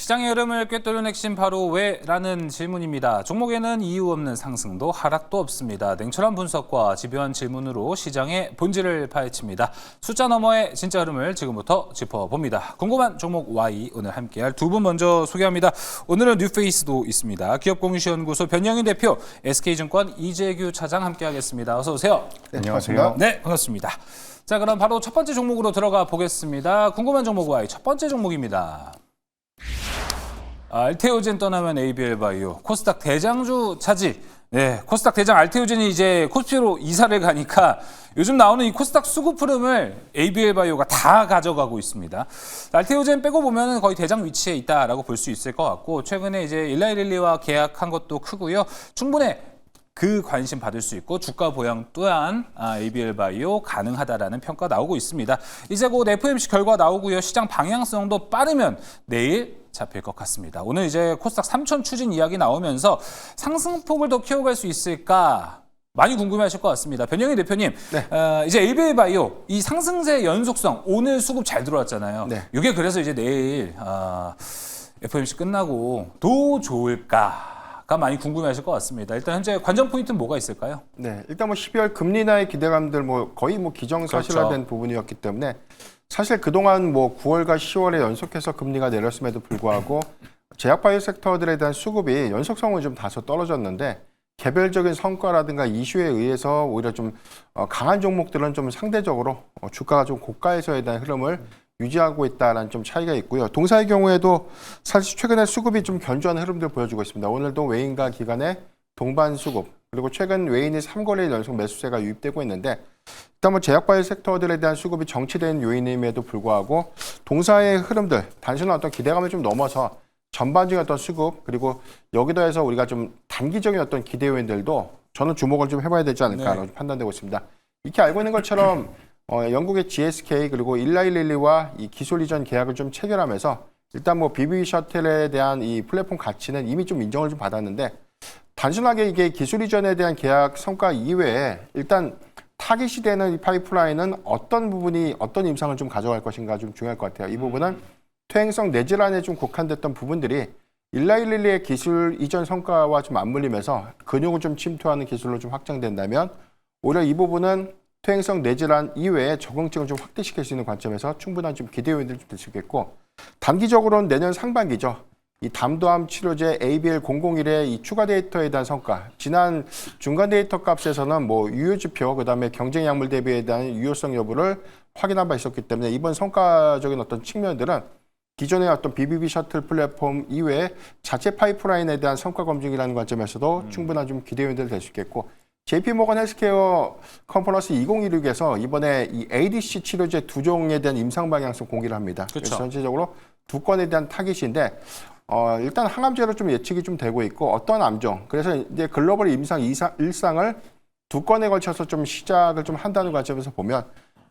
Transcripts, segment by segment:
시장의 흐름을 꿰뚫는 핵심 바로 왜라는 질문입니다. 종목에는 이유 없는 상승도 하락도 없습니다. 냉철한 분석과 집요한 질문으로 시장의 본질을 파헤칩니다. 숫자 너머의 진짜 흐름을 지금부터 짚어봅니다. 궁금한 종목 Y 오늘 함께할 두 분 먼저 소개합니다. 오늘은 뉴페이스도 있습니다. 기업공유시연구소 변영인 대표, SK증권 이재규 차장 함께하겠습니다. 어서 오세요. 네, 안녕하세요. 네, 반갑습니다. 자, 그럼 바로 첫 번째 종목으로 들어가 보겠습니다. 궁금한 종목 Y 첫 번째 종목입니다. 알테오젠 떠나면 ABL바이오, 코스닥 대장주 차지. 네, 코스닥 대장 알테오젠이 이제 코스피로 이사를 가니까 요즘 나오는 이 코스닥 수급 흐름을 ABL바이오가 다 가져가고 있습니다. 알테오젠 빼고 보면 거의 대장 위치에 있다라고 볼 수 있을 것 같고, 최근에 이제 일라이릴리와 계약한 것도 크고요. 충분히 그 관심 받을 수 있고 주가 보양 또한 ABL바이오 가능하다라는 평가 나오고 있습니다. 이제 곧 FOMC 결과 나오고요. 시장 방향성도 빠르면 내일 잡힐 것 같습니다. 오늘 이제 코스닥 3천 추진 이야기 나오면서 상승폭을 더 키워갈 수 있을까 많이 궁금해하실 것 같습니다. 변영희 대표님, 네. 이제 ABL바이오 이 상승세 연속성 오늘 수급 잘 들어왔잖아요. 네. 이게 그래서 이제 내일 FOMC 끝나고 더 좋을까? 가 많이 궁금해하실 것 같습니다. 일단 현재 관전 포인트는 뭐가 있을까요? 네, 일단 12월 금리 인하의 기대감들 거의 기정사실화된 그렇죠. 부분이었기 때문에 사실 그동안 9월과 10월에 연속해서 금리가 내렸음에도 불구하고 제약바이오 섹터들에 대한 수급이 연속성은 좀 다소 떨어졌는데 개별적인 성과라든가 이슈에 의해서 오히려 좀 강한 종목들은 좀 상대적으로 주가가 좀 고가에서에 대한 흐름을 유지하고 있다는 좀 차이가 있고요. 동사의 경우에도 사실 최근에 수급이 좀 견조한 흐름들 보여주고 있습니다. 오늘도 외인과 기관의 동반 수급, 그리고 최근 외인이 3거래일 연속 매수세가 유입되고 있는데, 일단 제약바이오 섹터들에 대한 수급이 정치된 요인임에도 불구하고 동사의 흐름들, 단순한 어떤 기대감을 좀 넘어서 전반적인 어떤 수급, 그리고 여기도 해서 우리가 좀 단기적인 어떤 기대 요인들도 저는 주목을 좀 해봐야 되지 않을까라고 판단되고 있습니다. 이렇게 알고 있는 것처럼 영국의 GSK 그리고 일라이릴리와 이 기술 이전 계약을 좀 체결하면서 일단 BB 셔틀에 대한 이 플랫폼 가치는 이미 좀 인정을 좀 받았는데, 단순하게 이게 기술 이전에 대한 계약 성과 이외에 일단 타깃이 되는 이 파이프라인은 어떤 부분이 어떤 임상을 좀 가져갈 것인가 좀 중요할 것 같아요. 이 부분은 퇴행성 내질환에 좀 국한됐던 부분들이 일라이릴리의 기술 이전 성과와 좀 맞물리면서 근육을 좀 침투하는 기술로 좀 확장된다면 오히려 이 부분은 퇴행성 내질환 이외에 적응증을 좀 확대시킬 수 있는 관점에서 충분한 좀 기대 요인들이 좀 될 수 있겠고, 단기적으로는 내년 상반기죠. 이 담도암 치료제 ABL001의 이 추가 데이터에 대한 성과, 지난 중간 데이터 값에서는 유효지표, 그다음에 경쟁 약물 대비에 대한 유효성 여부를 확인한 바 있었기 때문에 이번 성과적인 어떤 측면들은 기존의 어떤 BBB 셔틀 플랫폼 이외에 자체 파이프라인에 대한 성과 검증이라는 관점에서도 충분한 좀 기대 요인들이 될 수 있겠고, JP모건 헬스케어 컨퍼런스 2016에서 이번에 이 ADC 치료제 2종에 대한 임상 방향성 공개를 합니다. 그렇죠. 그래서 전체적으로 2건에 대한 타깃인데 일단 항암제로 좀 예측이 좀 되고 있고, 어떤 암종, 그래서 이제 글로벌 임상 일상을 2건에 걸쳐서 좀 시작을 좀 한다는 관점에서 보면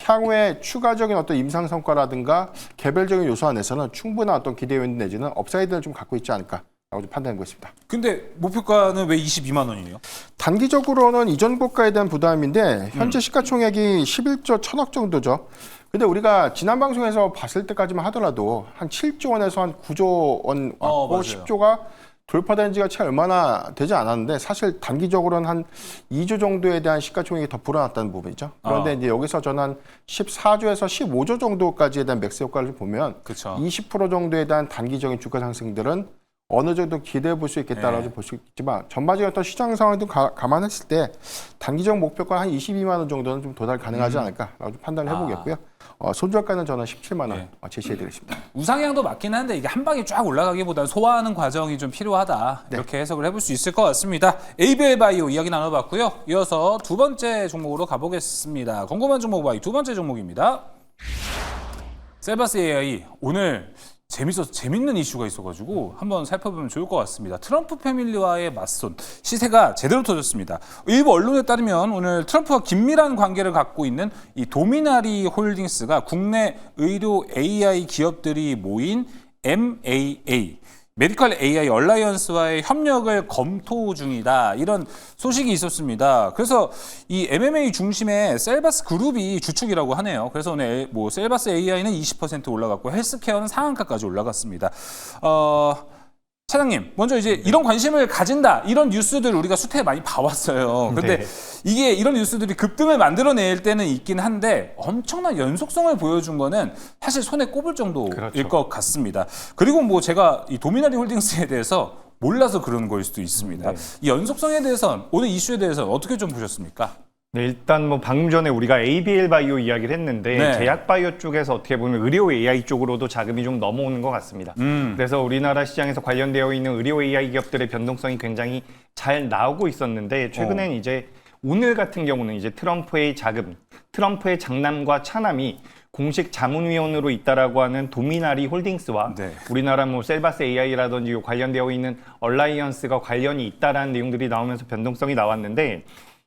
향후에 추가적인 어떤 임상 성과라든가 개별적인 요소 안에서는 충분한 어떤 기대 요인 내지는 업사이드를 좀 갖고 있지 않을까 라고 좀 판단하고 있습니다. 근데 목표가는 왜 22만 원이에요? 단기적으로는 이전 고가에 대한 부담인데 현재 시가총액이 11조 1천억 정도죠. 근데 우리가 지난 방송에서 봤을 때까지만 하더라도 한 7조 원에서 한 9조 원 왔고 10조가 돌파된 지가 채 얼마나 되지 않았는데, 사실 단기적으로는 한 2조 정도에 대한 시가총액이 더 불어났다는 부분이죠. 그런데 이제 여기서 저는 한 14조에서 15조 정도까지에 대한 맥스 효과를 보면 그쵸. 20% 정도에 대한 단기적인 주가 상승들은 어느 정도 기대해 볼 수 있겠다라고 볼 수 있지만, 전반적인 어떤 시장 상황도 감안했을 때 단기적 목표가 한 22만 원 정도는 좀 도달 가능하지 않을까라고 판단을 해보겠고요. 손절가는 저는 17만 원 제시해드리겠습니다. 우상향도 맞긴 한데 이게 한 방에 쫙 올라가기보다는 소화하는 과정이 좀 필요하다. 이렇게 해석을 해볼 수 있을 것 같습니다. ABL바이오 이야기 나눠봤고요. 이어서 두 번째 종목으로 가보겠습니다. 궁금한 종목 바이 두 번째 종목입니다. 셀바스 AI 오늘 재밌는 이슈가 있어가지고 한번 살펴보면 좋을 것 같습니다. 트럼프 패밀리와의 맞선, 시세가 제대로 터졌습니다. 일부 언론에 따르면 오늘 트럼프와 긴밀한 관계를 갖고 있는 이 도미나리 홀딩스가 국내 의료 AI 기업들이 모인 MAA, 메디컬 AI 얼라이언스와의 협력을 검토 중이다. 이런 소식이 있었습니다. 그래서 이 MMA 중심의 셀바스 그룹이 주축이라고 하네요. 그래서 오늘 뭐 셀바스 AI는 20% 올라갔고 헬스케어는 상한가까지 올라갔습니다. 차장님, 먼저 이제 이런 관심을 가진다, 이런 뉴스들 우리가 수태에 많이 봐왔어요. 근데 네. 이게 이런 뉴스들이 급등을 만들어낼 때는 있긴 한데 엄청난 연속성을 보여준 거는 사실 손에 꼽을 정도일 그렇죠. 것 같습니다. 그리고 뭐 제가 이 도미나리 홀딩스에 대해서 몰라서 그런 거일 수도 있습니다. 네. 이 연속성에 대해서 오늘 이슈에 대해서 어떻게 좀 보셨습니까? 네, 일단 뭐 방금 전에 우리가 ABL 바이오 이야기를 했는데 네. 제약 바이오 쪽에서 어떻게 보면 의료 AI 쪽으로도 자금이 좀 넘어오는 것 같습니다. 그래서 우리나라 시장에서 관련되어 있는 의료 AI 기업들의 변동성이 굉장히 잘 나오고 있었는데 최근엔 이제 오늘 같은 경우는 이제 트럼프의 자금, 트럼프의 장남과 차남이 공식 자문위원으로 있다라고 하는 도미나리 홀딩스와 네. 우리나라 뭐 셀바스 AI라든지 관련되어 있는 얼라이언스가 관련이 있다라는 내용들이 나오면서 변동성이 나왔는데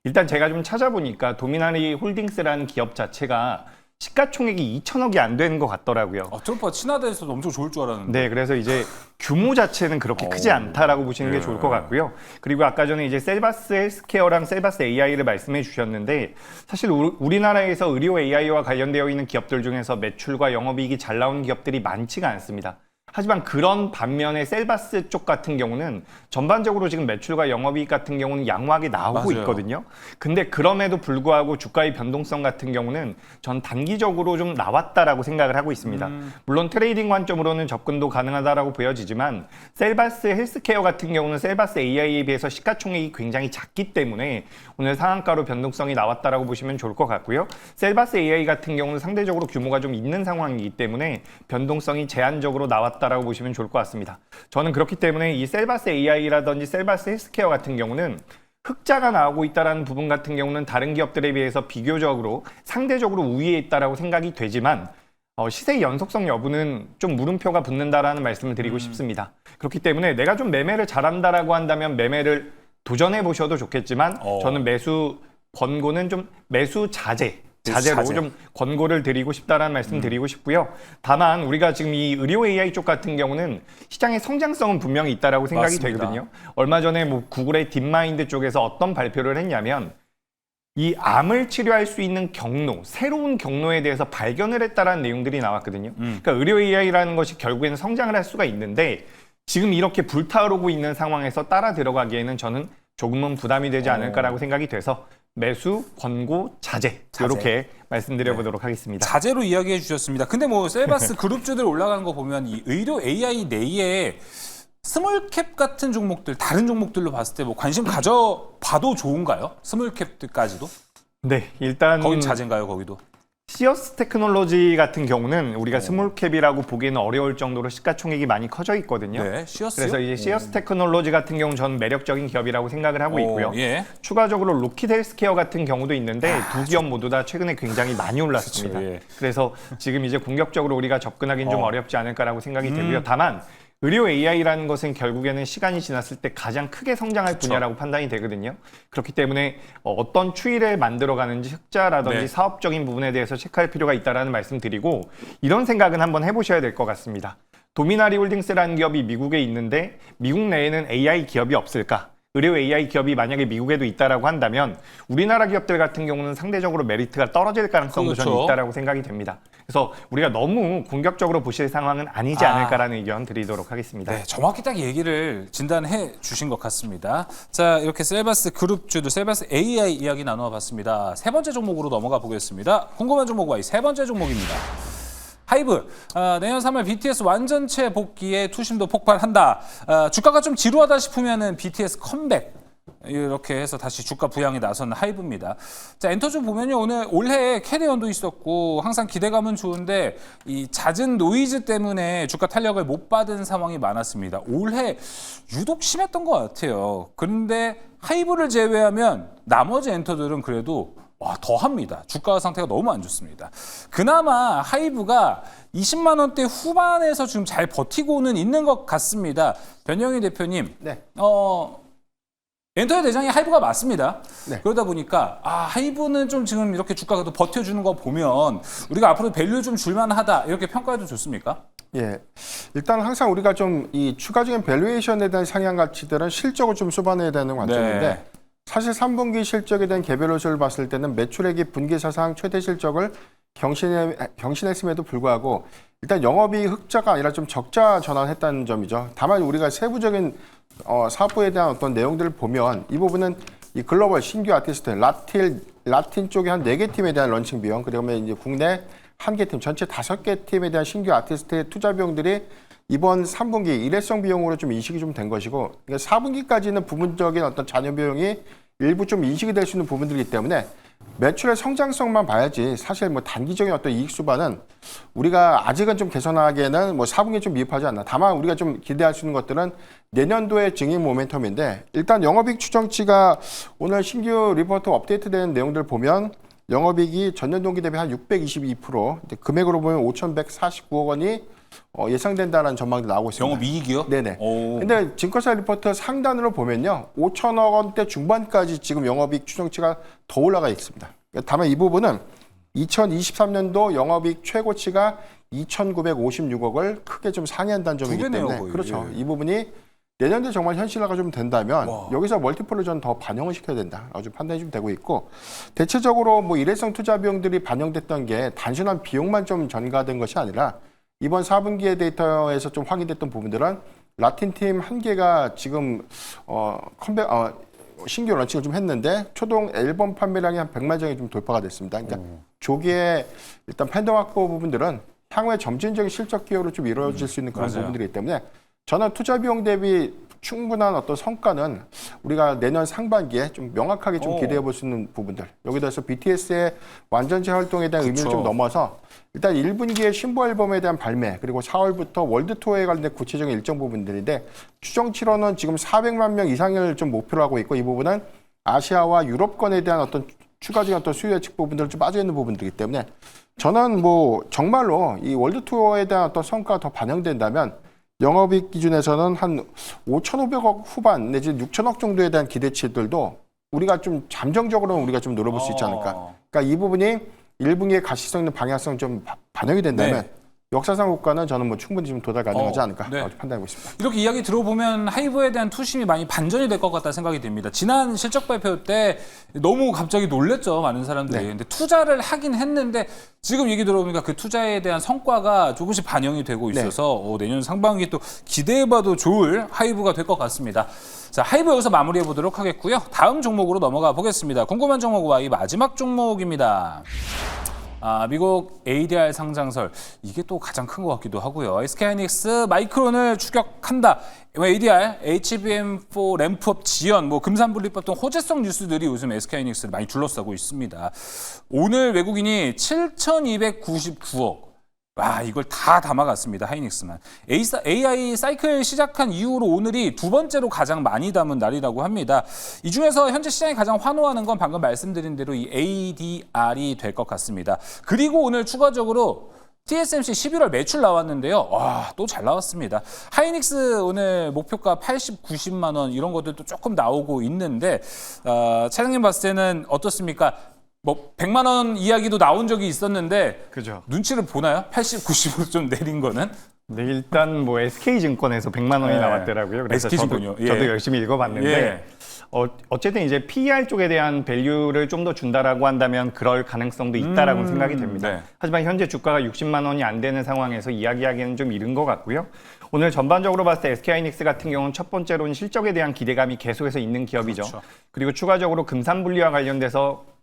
일단 제가 좀 찾아보니까 도미나리 홀딩스라는 기업 자체가 시가총액이 2천억이 안 되는 것 같더라고요. 트럼프가 친하다 해서 엄청 좋을 줄 알았는데. 네, 그래서 이제 규모 자체는 그렇게 크지 않다라고 보시는 게 좋을 것 같고요. 그리고 아까 전에 이제 셀바스 헬스케어랑 셀바스 AI를 말씀해 주셨는데 사실 우리나라에서 의료 AI와 관련되어 있는 기업들 중에서 매출과 영업이익이 잘 나오는 기업들이 많지가 않습니다. 하지만 그런 반면에 셀바스 쪽 같은 경우는 전반적으로 지금 매출과 영업이익 같은 경우는 양호하게 나오고 맞아요. 있거든요. 근데 그럼에도 불구하고 주가의 변동성 같은 경우는 전 단기적으로 좀 나왔다라고 생각을 하고 있습니다. 물론 트레이딩 관점으로는 접근도 가능하다라고 보여지지만 셀바스 헬스케어 같은 경우는 셀바스 AI에 비해서 시가총액이 굉장히 작기 때문에 오늘 상한가로 변동성이 나왔다라고 보시면 좋을 것 같고요. 셀바스 AI 같은 경우는 상대적으로 규모가 좀 있는 상황이기 때문에 변동성이 제한적으로 나왔다라고 보시면 좋을 것 같습니다. 저는 그렇기 때문에 이 셀바스 AI라든지 셀바스 헬스케어 같은 경우는 흑자가 나오고 있다는 부분 같은 경우는 다른 기업들에 비해서 비교적으로 상대적으로 우위에 있다라고 생각이 되지만 시세의 연속성 여부는 좀 물음표가 붙는다라는 말씀을 드리고 싶습니다. 그렇기 때문에 내가 좀 매매를 잘한다라고 한다면 매매를 도전해 보셔도 좋겠지만 저는 매수 권고는 좀 매수 자제로 좀 권고를 드리고 싶다라는 말씀 드리고 싶고요. 다만 우리가 지금 이 의료 AI 쪽 같은 경우는 시장의 성장성은 분명히 있다라고 생각이 맞습니다. 되거든요. 얼마 전에 뭐 구글의 딥마인드 쪽에서 어떤 발표를 했냐면 이 암을 치료할 수 있는 경로, 새로운 경로에 대해서 발견을 했다라는 내용들이 나왔거든요. 그러니까 의료 AI라는 것이 결국에는 성장을 할 수가 있는데 지금 이렇게 불타오르고 있는 상황에서 따라 들어가기에는 저는 조금은 부담이 되지 않을까라고 생각이 돼서 매수, 권고, 자제 이렇게 말씀드려보도록 하겠습니다. 자제로 이야기해 주셨습니다. 근데 뭐 셀바스 그룹주들 올라가는 거 보면 이 의료 AI 내에 스몰캡 같은 종목들, 다른 종목들로 봤을 때 뭐 관심 가져봐도 좋은가요? 스몰캡들까지도? 네, 일단 거긴 자제인가요, 거기도? 시어스 테크놀로지 같은 경우는 우리가 스몰캡이라고 보기에는 어려울 정도로 시가총액이 많이 커져 있거든요. 네, 시어스요? 그래서 이제 시어스 테크놀로지 같은 경우는 저는 매력적인 기업이라고 생각을 하고 있고요. 예. 추가적으로 로키드 헬스케어 같은 경우도 있는데 두 기업 모두 다 최근에 굉장히 많이 올랐습니다. 그쵸, 예. 그래서 지금 이제 공격적으로 우리가 접근하기는 좀 어렵지 않을까라고 생각이 되고요. 다만 의료 AI라는 것은 결국에는 시간이 지났을 때 가장 크게 성장할 분야라고 판단이 되거든요. 그렇기 때문에 어떤 추이를 만들어가는지 흑자라든지 네. 사업적인 부분에 대해서 체크할 필요가 있다는 말씀 드리고 이런 생각은 한번 해보셔야 될 것 같습니다. 도미나리 홀딩스라는 기업이 미국에 있는데 미국 내에는 AI 기업이 없을까? 의료 AI 기업이 만약에 미국에도 있다라고 한다면 우리나라 기업들 같은 경우는 상대적으로 메리트가 떨어질 가능성도 그렇죠. 저는 있다라고 생각이 됩니다. 그래서 우리가 너무 공격적으로 보실 상황은 아니지 않을까라는 의견 드리도록 하겠습니다. 네, 정확히 딱 얘기를 진단해 주신 것 같습니다. 자, 이렇게 셀바스 그룹주들, 셀바스 AI 이야기 나누어 봤습니다. 세 번째 종목으로 넘어가 보겠습니다. 궁금한 종목 Y 세 번째 종목입니다. 하이브, 내년 3월 BTS 완전체 복귀에 투심도 폭발한다. 주가가 좀 지루하다 싶으면은 BTS 컴백. 이렇게 해서 다시 주가 부양에 나선 하이브입니다. 자, 엔터주 보면요. 올해 캐리언도 있었고 항상 기대감은 좋은데 이 잦은 노이즈 때문에 주가 탄력을 못 받은 상황이 많았습니다. 올해 유독 심했던 것 같아요. 그런데 하이브를 제외하면 나머지 엔터들은 그래도 더합니다. 주가 상태가 너무 안 좋습니다. 그나마 하이브가 20만 원대 후반에서 지금 잘 버티고는 있는 것 같습니다. 변영희 대표님, 네. 엔터의 대장이 하이브가 맞습니다. 네. 그러다 보니까 하이브는 좀 지금 이렇게 주가가 또 버텨주는 거 보면 우리가 앞으로 밸류 좀 줄만하다 이렇게 평가해도 좋습니까? 예, 일단 항상 우리가 좀 이 추가적인 밸류에이션에 대한 상향 가치들은 실적을 좀 수반해야 되는 관점인데 네. 사실 3분기 실적에 대한 개별 요소를 봤을 때는 매출액이 분기 사상 최대 실적을 경신했음에도 불구하고 일단 영업이익 흑자가 아니라 좀 적자 전환했다는 점이죠. 다만 우리가 세부적인 사업부에 대한 어떤 내용들을 보면 이 부분은 이 글로벌 신규 아티스트 라틴 쪽에 한 4개 팀에 대한 런칭 비용, 그리고 이제 국내 1개 팀, 전체 5개 팀에 대한 신규 아티스트의 투자 비용들이 이번 3분기 일회성 비용으로 좀 인식이 좀 된 것이고, 그러니까 4분기까지는 부분적인 어떤 잔여 비용이 일부 좀 인식이 될 수 있는 부분들이기 때문에 매출의 성장성만 봐야지 사실 뭐 단기적인 어떤 이익 수반은 우리가 아직은 좀 개선하기에는 뭐 4분기에 좀 미흡하지 않나. 다만 우리가 좀 기대할 수 있는 것들은 내년도의 증인 모멘텀인데, 일단 영업이익 추정치가 오늘 신규 리포트 업데이트된 내용들 보면 영업이익이 전년 동기 대비 한 622%, 금액으로 보면 5,149억 원이 예상된다는 전망도 나오고 있습니다. 영업이익이요? 네네. 오. 근데 증권사 리포트 상단으로 보면요, 5천억 원대 중반까지 지금 영업이익 추정치가 더 올라가 있습니다. 다만 이 부분은 2023년도 영업이익 최고치가 2,956억을 크게 좀 상회한다는 점이기 두 배네요, 때문에 거의. 그렇죠. 예. 이 부분이 내년도에 정말 현실화가 좀 된다면 와. 여기서 멀티플을 좀 더 반영을 시켜야 된다. 아주 판단이 좀 되고 있고, 대체적으로 뭐 일회성 투자 비용들이 반영됐던 게 단순한 비용만 좀 전가된 것이 아니라 이번 4분기의 데이터에서 좀 확인됐던 부분들은 라틴 팀 1개가 지금 신규 런칭을 좀 했는데 초동 앨범 판매량이 한 100만 장이 좀 돌파가 됐습니다. 그러니까 조기에 일단 팬덤 확보 부분들은 향후에 점진적인 실적 기여로 좀 이루어질 수 있는 그런 맞아요. 부분들이기 때문에 저는 투자 비용 대비 충분한 어떤 성과는 우리가 내년 상반기에 좀 명확하게 좀 기대해 볼 수 있는 부분들. 여기 더해서 BTS의 완전체 활동에 대한 의미를 좀 넘어서 일단 1분기에 신보 앨범에 대한 발매, 그리고 4월부터 월드 투어에 관련된 구체적인 일정 부분들인데 추정치로는 지금 400만 명 이상을 좀 목표로 하고 있고, 이 부분은 아시아와 유럽권에 대한 어떤 추가적인 어떤 수요 예측 부분들을 좀 빠져 있는 부분들이기 때문에 저는 뭐 정말로 이 월드 투어에 대한 어떤 성과가 더 반영된다면 영업이익 기준에서는 한 5,500억 후반 내지 6,000억 정도에 대한 기대치들도 우리가 좀 잠정적으로는 우리가 좀 노려볼 수 있지 않을까. 그러니까 이 부분이 1분기의 가시성 있는 방향성 좀 반영이 된다면 네. 역사상 고가는 저는 뭐 충분히 좀 도달 가능하지 않을까 네. 판단하고 있습니다. 이렇게 이야기 들어보면 하이브에 대한 투심이 많이 반전이 될 것 같다 생각이 듭니다. 지난 실적 발표 때 너무 갑자기 놀랬죠, 많은 사람들이. 네. 근데 투자를 하긴 했는데 지금 얘기 들어보니까 그 투자에 대한 성과가 조금씩 반영이 되고 있어서 내년 상반기 또 기대해봐도 좋을 하이브가 될 것 같습니다. 자, 하이브 여기서 마무리해 보도록 하겠고요. 다음 종목으로 넘어가 보겠습니다. 궁금한 종목과 이 마지막 종목입니다. 미국 ADR 상장설, 이게 또 가장 큰 것 같기도 하고요. SK하이닉스 마이크론을 추격한다. ADR, HBM4 램프업 지연, 뭐 금산분리법 등 호재성 뉴스들이 요즘 SK하이닉스를 많이 둘러싸고 있습니다. 오늘 외국인이 7,299억. 와, 이걸 다 담아갔습니다. 하이닉스만. AI 사이클 시작한 이후로 오늘이 두 번째로 가장 많이 담은 날이라고 합니다. 이 중에서 현재 시장이 가장 환호하는 건 방금 말씀드린 대로 이 ADR이 될 것 같습니다. 그리고 오늘 추가적으로 TSMC 11월 매출 나왔는데요. 와, 또 잘 나왔습니다. 하이닉스 오늘 목표가 80, 90만 원 이런 것들도 조금 나오고 있는데 차장님 봤을 때는 어떻습니까? 뭐 100만 원 이야기도 나온 적이 있었는데 그죠. 눈치를 보나요? 80, 90으로 좀 내린 거는? 네, 일단 뭐 SK증권에서 100만 원이 네. 나왔더라고요. 그래서 SK증권이요. 예. 저도 열심히 읽어봤는데 예. 어쨌든 이제 PER 쪽에 대한 밸류를 좀 더 준다라고 한다면 그럴 가능성도 있다라고 생각이 됩니다. 네. 하지만 현재 주가가 60만 원이 안 되는 상황에서 이야기하기에는 좀 이른 것 같고요. 오늘 전반적으로 봤을 때 SK하이닉스 같은 경우는 첫 번째로는 실적에 대한 기대감이 계속해서 있는 기업이죠. 그렇죠. 그리고 추가적으로 금산분리와 관련돼서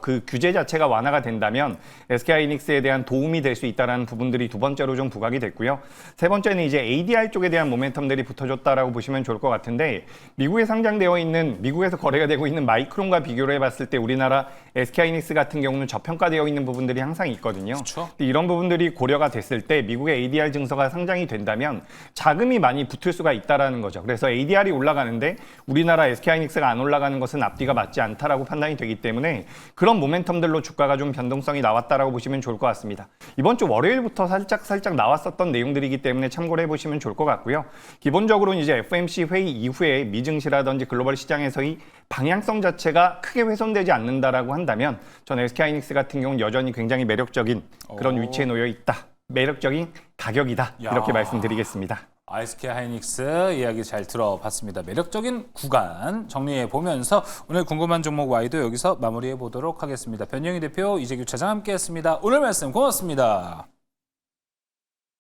그 규제 자체가 완화가 된다면 SK하이닉스에 대한 도움이 될 수 있다는 부분들이 두 번째로 좀 부각이 됐고요. 세 번째는 이제 ADR 쪽에 대한 모멘텀들이 붙어줬다라고 보시면 좋을 것 같은데, 미국에 상장되어 있는, 미국에서 거래가 되고 있는 마이크론과 비교를 해봤을 때 우리나라 SK하이닉스 같은 경우는 저평가되어 있는 부분들이 항상 있거든요. 그렇죠. 이런 부분들이 고려가 됐을 때 미국의 ADR 증서가 상장이 된다면 자금이 많이 붙을 수가 있다라는 거죠. 그래서 ADR이 올라가는데 우리나라 SK하이닉스가 안 올라가는 것은 앞뒤가 맞지 않다라고 판단이 되기 때문에 그런 모멘텀들로 주가가 좀 변동성이 나왔다라고 보시면 좋을 것 같습니다. 이번 주 월요일부터 살짝 나왔었던 내용들이기 때문에 참고를 해보시면 좋을 것 같고요. 기본적으로는 이제 FOMC 회의 이후에 미증시라든지 글로벌 시장에서의 방향성 자체가 크게 훼손되지 않는다라고 한다면 전 SK하이닉스 같은 경우는 여전히 굉장히 매력적인 그런 위치에 놓여 있다. 매력적인 가격이다. 이렇게 야. 말씀드리겠습니다. SK 하이닉스 이야기 잘 들어봤습니다. 매력적인 구간 정리해 보면서 오늘 궁금한 종목 와이도 여기서 마무리해 보도록 하겠습니다. 변영희 대표, 이재규 차장 함께했습니다. 오늘 말씀 고맙습니다.